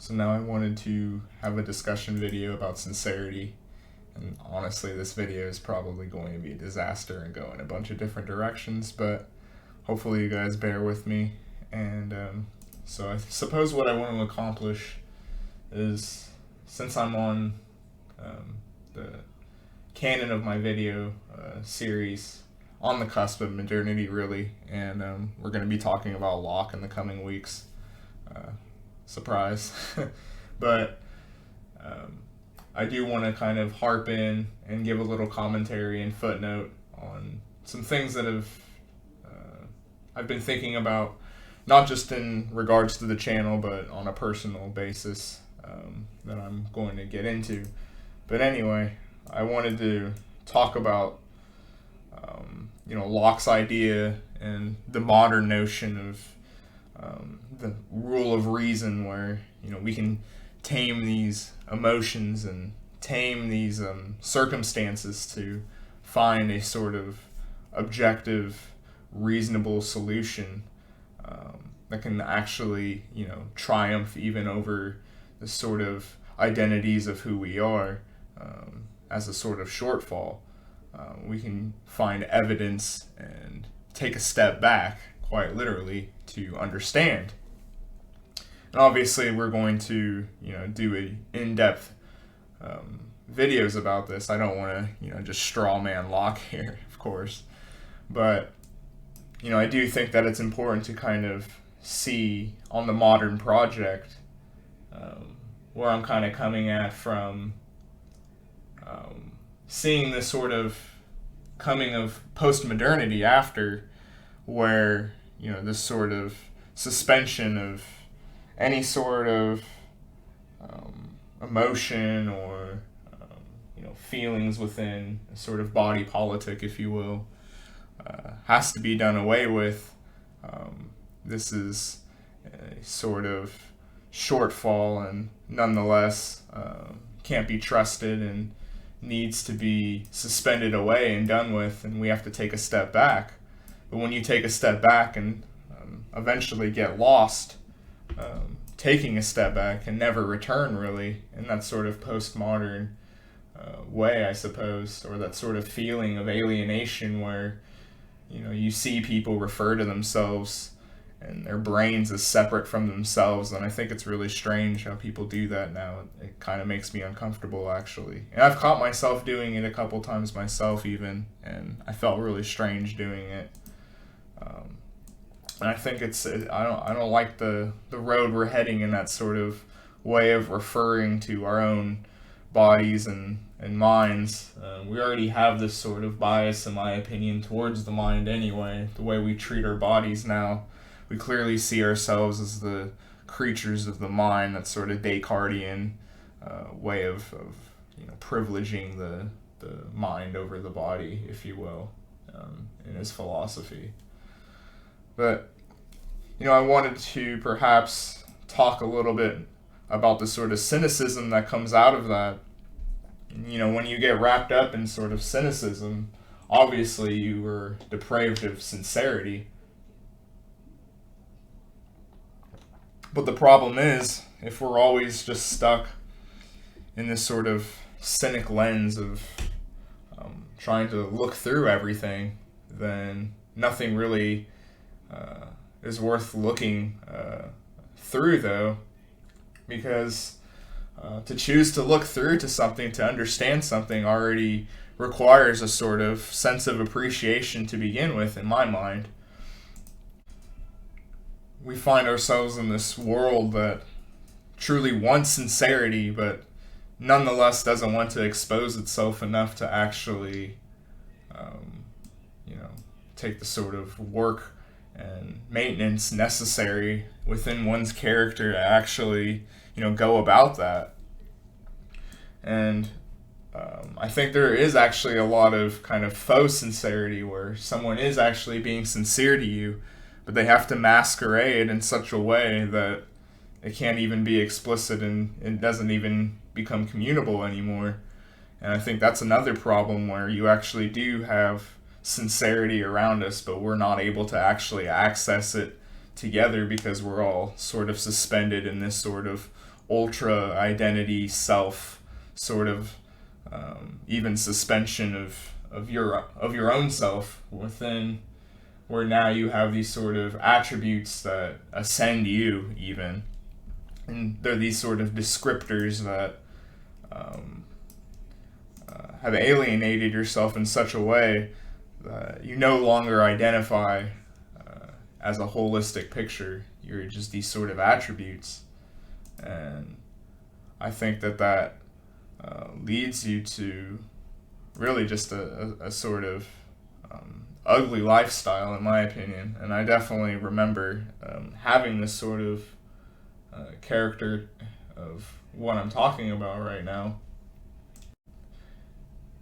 So now I wanted to have a discussion video about sincerity. And honestly, this video is probably going to be a disaster and go in a bunch of different directions, but hopefully you guys bear with me. And so I suppose what I want to accomplish is, since I'm on the canon of my video series, on the cusp of modernity really, and we're going to be talking about Locke in the coming weeks. Surprise. But I do want to kind of harp in and give a little commentary and footnote on some things that I've been thinking about, not just in regards to the channel, but on a personal basis that I'm going to get into. But anyway, I wanted to talk about Locke's idea and the modern notion of the rule of reason, where we can tame these emotions and tame these circumstances to find a sort of objective, reasonable solution that can actually triumph even over the sort of identities of who we are as a sort of shortfall. We can find evidence and take a step back, quite literally, to understand. And obviously we're going to do in-depth videos about this. I don't want to just straw man Locke here, of course, but I do think that it's important to kind of see on the modern project where I'm kind of coming at from seeing this sort of coming of post-modernity after, where this sort of suspension of any sort of emotion or feelings within a sort of body politic, if you will, has to be done away with. This is a sort of shortfall, and nonetheless can't be trusted and needs to be suspended away and done with, and we have to take a step back. But when you take a step back and eventually get lost taking a step back and never return, really, in that sort of postmodern way, I suppose, or that sort of feeling of alienation where you see people refer to themselves and their brains as separate from themselves. And I think it's really strange how people do that now. It kind of makes me uncomfortable, actually. And I've caught myself doing it a couple times myself even, and I felt really strange doing it. And I think I don't like the road we're heading in, that sort of way of referring to our own bodies and minds. We already have this sort of bias, in my opinion, towards the mind anyway. The way we treat our bodies now, we clearly see ourselves as the creatures of the mind, that sort of Descartesian way of privileging the mind over the body, if you will, in his philosophy. But I wanted to perhaps talk a little bit about the sort of cynicism that comes out of that. When you get wrapped up in sort of cynicism, obviously you were depraved of sincerity. But the problem is, if we're always just stuck in this sort of cynic lens of trying to look through everything, then nothing really is worth looking through, though, because to choose to look through to something, to understand something, already requires a sort of sense of appreciation to begin with, in my mind. We find ourselves in this world that truly wants sincerity, but nonetheless doesn't want to expose itself enough to actually take the sort of work and maintenance necessary within one's character to actually go about that. And I think there is actually a lot of kind of faux sincerity, where someone is actually being sincere to you, but they have to masquerade in such a way that it can't even be explicit and it doesn't even become communicable anymore. And I think that's another problem, where you actually do have sincerity around us, but we're not able to actually access it together because we're all sort of suspended in this sort of ultra identity self sort of even suspension of your own self within, where now you have these sort of attributes that ascend you even, and they're these sort of descriptors that have alienated yourself in such a way that you no longer identify as a holistic picture. You're just these sort of attributes, and I think that leads you to really just a sort of ugly lifestyle, in my opinion. And I definitely remember having this sort of character of what I'm talking about right now.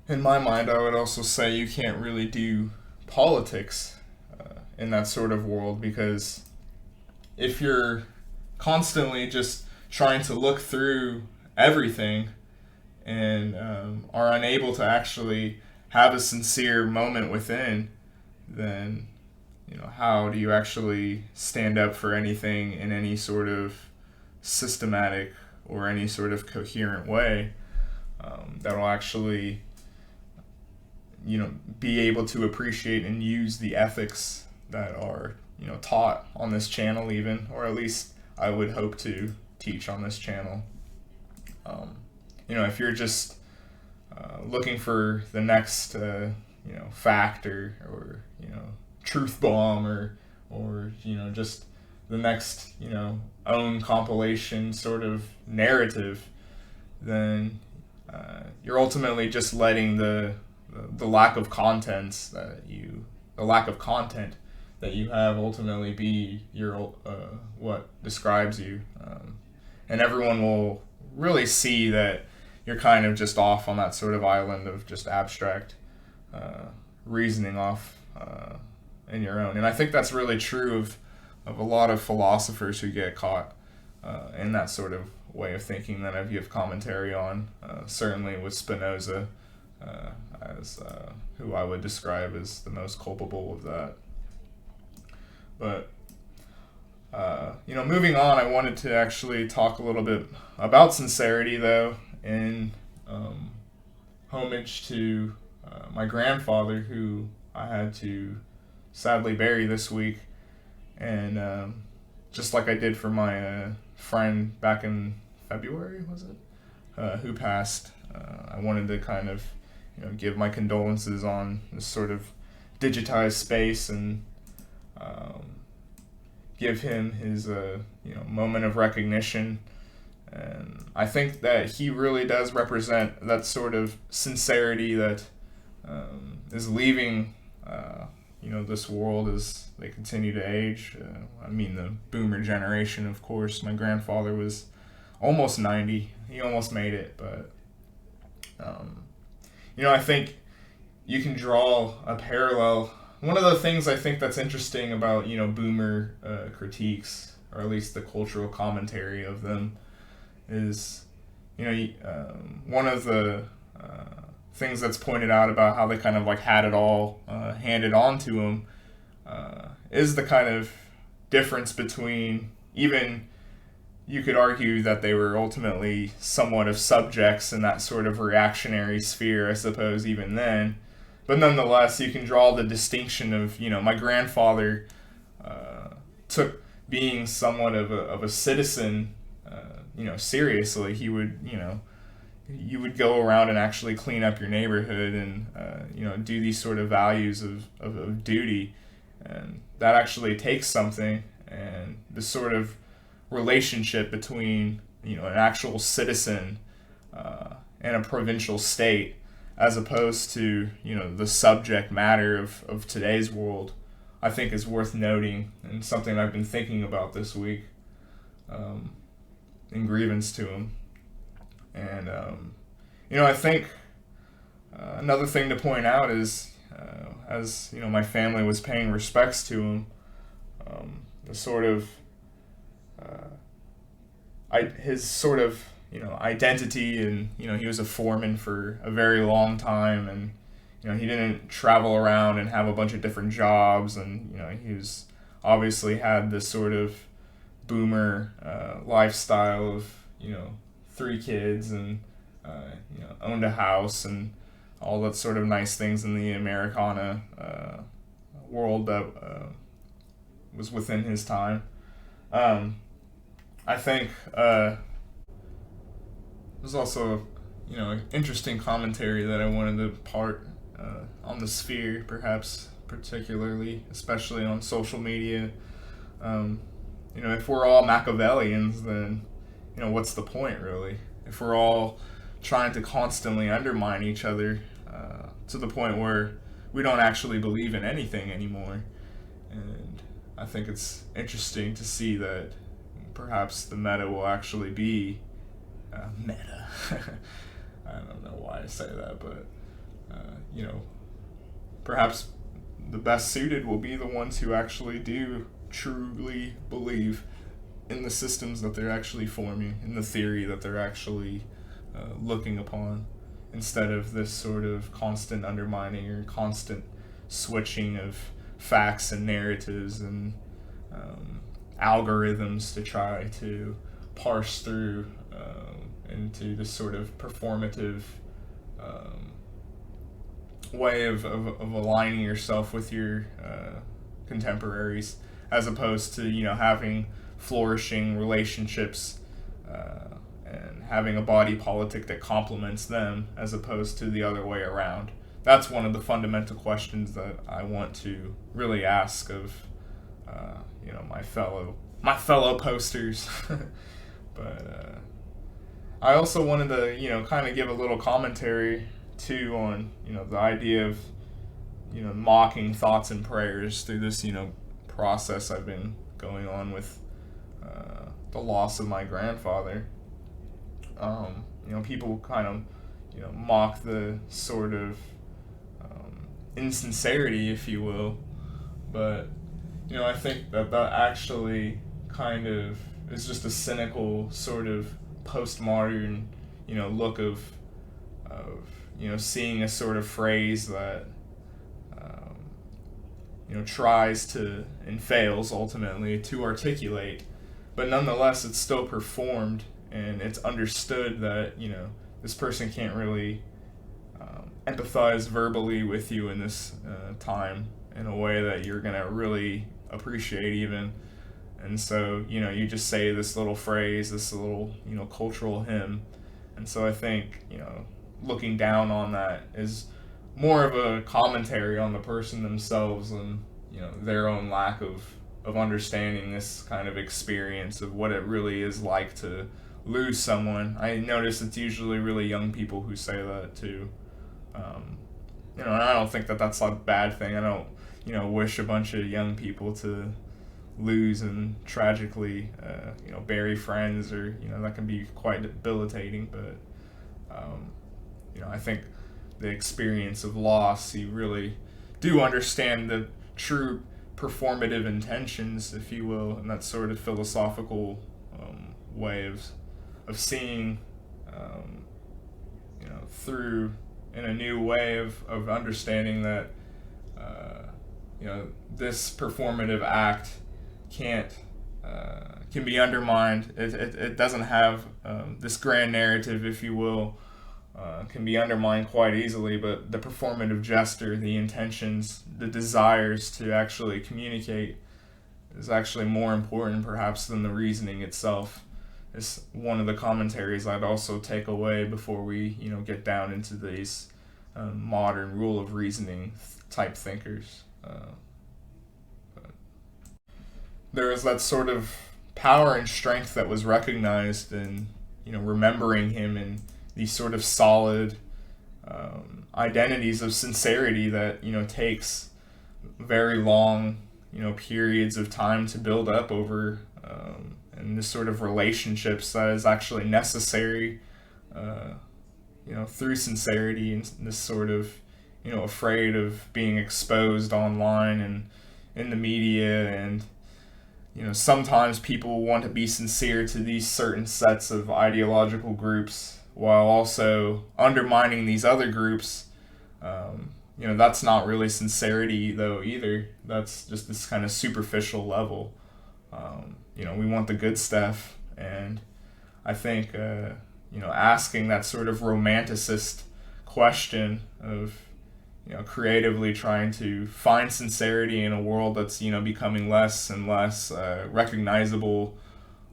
In my mind, I would also say you can't really do politics in that sort of world, because if you're constantly just trying to look through everything and are unable to actually have a sincere moment within, then how do you actually stand up for anything in any sort of systematic or any sort of coherent way that'll actually be able to appreciate and use the ethics that are taught on this channel, even, or at least I would hope to teach on this channel. If you're just looking for the next fact or truth bomb or just the next own compilation sort of narrative, then you're ultimately just letting the lack of content that you have ultimately be your what describes you, and everyone will really see that you're kind of just off on that sort of island of just abstract reasoning off in your own. And I think that's really true of a lot of philosophers who get caught in that sort of way of thinking that I give commentary on, certainly with Spinoza as who I would describe as the most culpable of that. But moving on, I wanted to actually talk a little bit about sincerity, though, in homage to my grandfather, who I had to sadly bury this week. And just like I did for my friend back in February, was it, who passed, I wanted to kind of give my condolences on this sort of digitized space and give him his moment of recognition. And I think that he really does represent that sort of sincerity that is leaving this world as they continue to age. I mean, the boomer generation, of course. My grandfather was almost 90. He almost made it, but I think you can draw a parallel. One of the things I think that's interesting about boomer critiques, or at least the cultural commentary of them, is one of the things that's pointed out about how they kind of like had it all handed on to them is the kind of difference between, even you could argue that they were ultimately somewhat of subjects in that sort of reactionary sphere, I suppose, even then. But nonetheless, you can draw the distinction of, my grandfather took being somewhat of a citizen, seriously. He would, you would go around and actually clean up your neighborhood and, do these sort of values of duty. And that actually takes something, and the sort of relationship between, an actual citizen and a provincial state, as opposed to, the subject matter of today's world, I think is worth noting, and something I've been thinking about this week in grievance to him. And, I think another thing to point out is, as, my family was paying respects to him, the sort of, his sort of, identity, and, he was a foreman for a very long time, and, he didn't travel around and have a bunch of different jobs, and, he was obviously had this sort of boomer lifestyle of, you know, 3 kids and owned a house and all that sort of nice things in the Americana world that was within his time. Um, I think there's also an interesting commentary that I wanted to part on the sphere, perhaps particularly, especially on social media. Um, if we're all Machiavellians, then what's the point really? If we're all trying to constantly undermine each other to the point where we don't actually believe in anything anymore. And I think it's interesting to see that perhaps the meta will actually be meta. I don't know why I say that, but perhaps the best suited will be the ones who actually do truly believe in the systems that they're actually forming, in the theory that they're actually looking upon, instead of this sort of constant undermining or constant switching of facts and narratives and algorithms to try to parse through into this sort of performative way of aligning yourself with your contemporaries, as opposed to having flourishing relationships and having a body politic that complements them, as opposed to the other way around. That's one of the fundamental questions that I want to really ask of my fellow posters. But I also wanted to kind of give a little commentary too on the idea of mocking thoughts and prayers through this process I've been going on with the loss of my grandfather. People kind of mock the sort of insincerity, if you will, but I think that actually kind of is just a cynical sort of postmodern look of seeing a sort of phrase that tries to and fails ultimately to articulate, but nonetheless it's still performed, and it's understood that this person can't really empathize verbally with you in this time in a way that you're gonna really appreciate even. And so you just say this little phrase, this little cultural hymn. And so I think looking down on that is more of a commentary on the person themselves and their own lack of understanding this kind of experience of what it really is like to lose someone. I notice it's usually really young people who say that too. And I don't think that that's a bad thing. I don't wish a bunch of young people to lose and tragically bury friends, or that can be quite debilitating. But I think the experience of loss, you really do understand the true performative intentions, if you will, and that sort of philosophical way of seeing through in a new way of understanding that this performative act can be undermined. It doesn't have this grand narrative, if you will, can be undermined quite easily, but the performative gesture, the intentions, the desires to actually communicate is actually more important perhaps than the reasoning itself. It's one of the commentaries I'd also take away before we get down into these modern rule of reasoning type thinkers. But there was that sort of power and strength that was recognized in remembering him in these sort of solid identities of sincerity that takes very long periods of time to build up over, and this sort of relationships that is actually necessary through sincerity, and this sort of afraid of being exposed online and in the media. And sometimes people want to be sincere to these certain sets of ideological groups while also undermining these other groups. That's not really sincerity though either. That's just this kind of superficial level. We want the good stuff, and I think asking that sort of romanticist question of creatively trying to find sincerity in a world that's becoming less and less recognizable,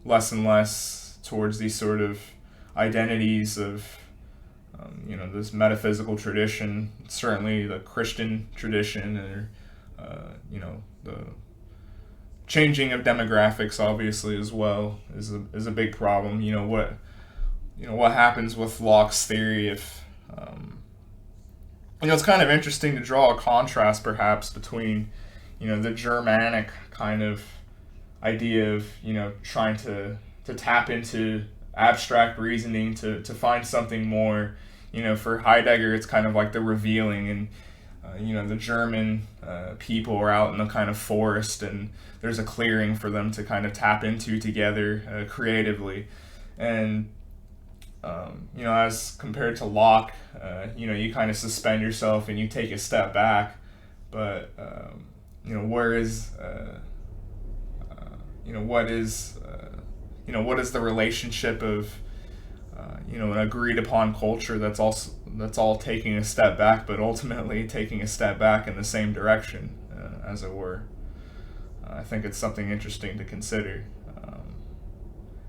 less and less towards these sort of identities of this metaphysical tradition, certainly the Christian tradition, or the changing of demographics obviously as well is a big problem. What happens with Locke's theory if it's kind of interesting to draw a contrast perhaps between the Germanic kind of idea of trying to tap into abstract reasoning to find something more. For Heidegger it's kind of like the revealing, and the German people are out in the kind of forest, and there's a clearing for them to kind of tap into together creatively. And as compared to Locke, you kind of suspend yourself and you take a step back, but where is what is the relationship of an agreed upon culture that's all taking a step back, but ultimately taking a step back in the same direction, as it were. I think it's something interesting to consider.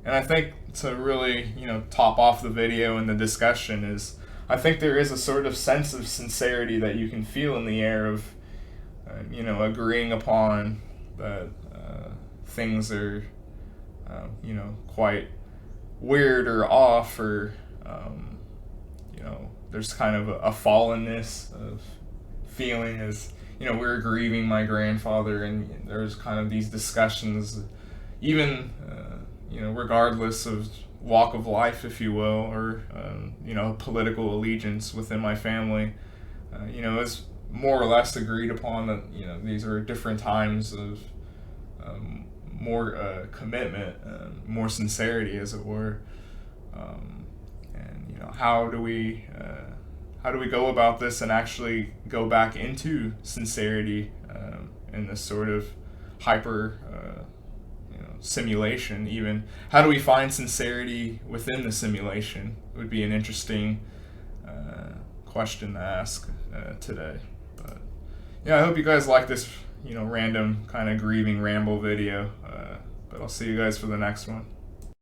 And I think to really, top off the video and the discussion is, I think there is a sort of sense of sincerity that you can feel in the air of, agreeing upon that things are, quite weird or off, or, there's kind of a fallenness of feeling as, we were grieving my grandfather, and there's kind of these discussions, even, regardless of walk of life, if you will, or, political allegiance within my family, it's more or less agreed upon that, these are different times of more commitment, more sincerity, as it were. And how do we go about this and actually go back into sincerity in this sort of hyper simulation? Even how do we find sincerity within the simulation would be an interesting question to ask today. But I hope you guys like this random kind of grieving ramble video, but I'll see you guys for the next one.